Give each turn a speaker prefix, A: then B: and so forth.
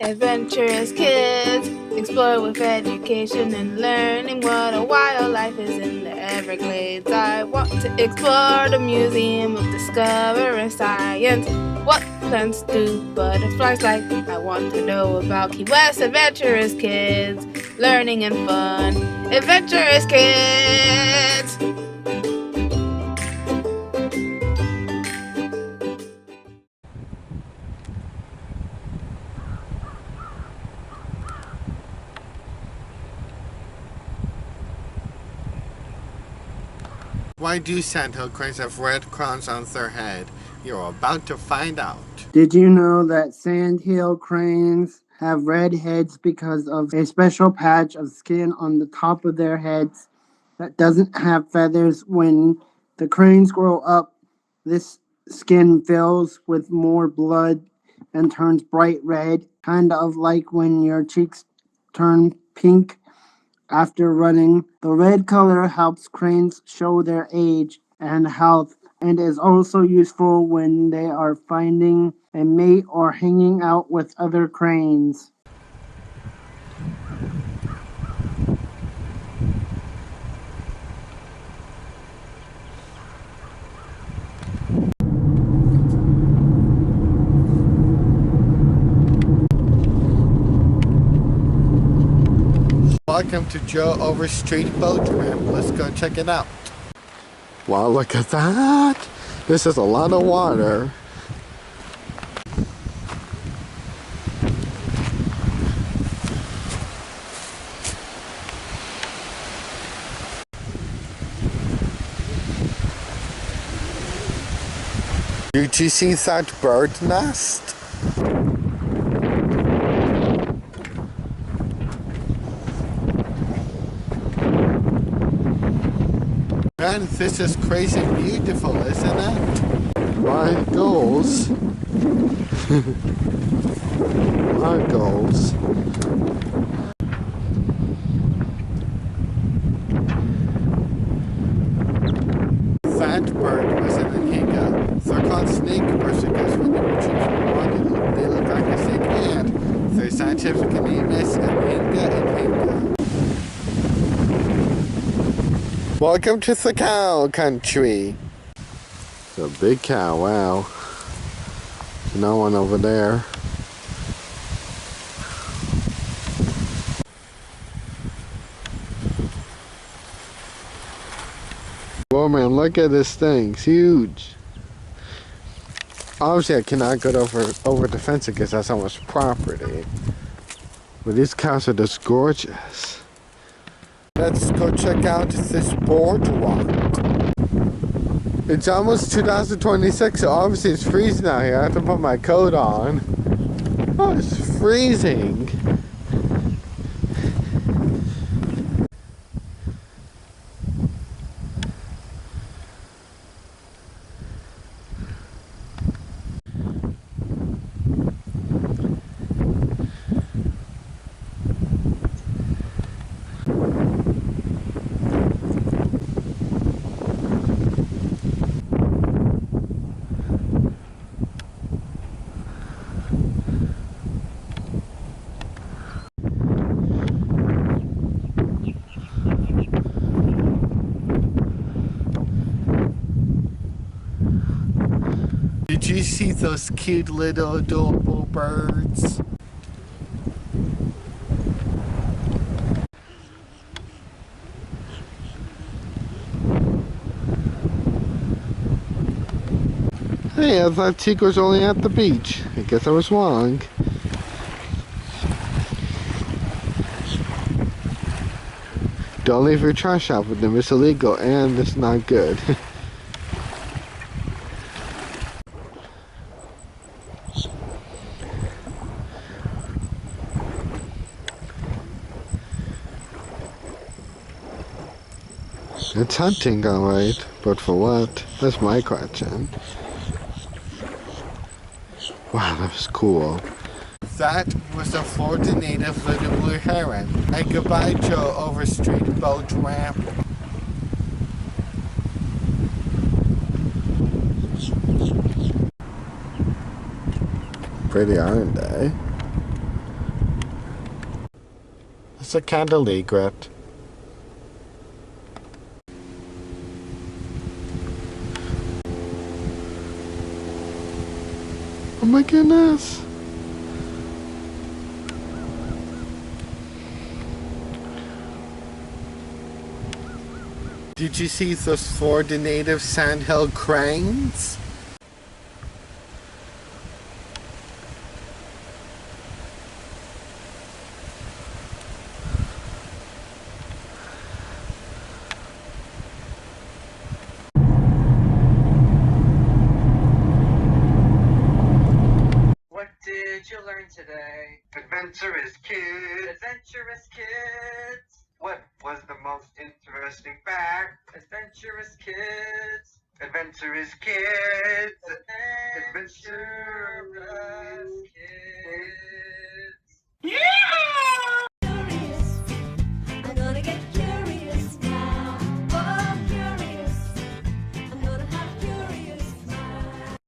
A: Adventurous kids, explore with education and learning what a wildlife is in the Everglades. I want to explore the Museum of Discovering Science. What plants do butterflies like? I want to know about Key West Adventurous Kids, learning and fun. Adventurous Kids!
B: Why do Sandhill cranes have red crowns on their head? You're about to find out.
C: Did you know that sandhill cranes have red heads because of a special patch of skin on the top of their heads that doesn't have feathers? When the cranes grow up, this skin fills with more blood and turns bright red, kind of like when your cheeks turn pink after running. The red color helps cranes show their age and health and is also useful when they are finding a mate or hanging out with other cranes.
B: Welcome to Joe Overstreet boat ramp. Let's go check it out. Wow, look at that! This is a lot of water. Did you see that bird nest? Man, this is crazy beautiful, isn't it? My goals. My goals. That bird was an ahinga. They're called snake birds because when they reach water, they look like a snake ant. Their scientific name is ahinga ahinga. Welcome to the cow country. It's a big cow, wow. There's no one over there. Whoa man, look at this thing, it's huge. Obviously I cannot go over the fence because that's so much property. But these cows are just gorgeous. Let's go check out this boardwalk. It's almost 2026, so obviously it's freezing out here. I have to put my coat on. Oh, it's freezing. Did you see those cute little adorable birds? Hey, I thought Tico was only at the beach. I guess I was wrong. Don't leave your trash out with them. It's illegal and it's not good. It's hunting, alright, but for what? That's my question. Wow, that was cool. That was a Florida native little blue heron. And goodbye, Joe Overstreet boat ramp. Pretty, aren't they? It's a candle egret. Oh my goodness. Did you see those 4 native Sandhill cranes?
D: What did you learn today?
B: Adventurous Kids.
D: Adventurous Kids.
B: What was the most interesting fact?
D: Adventurous Kids.
B: Adventurous Kids.
D: Adventurous Kids.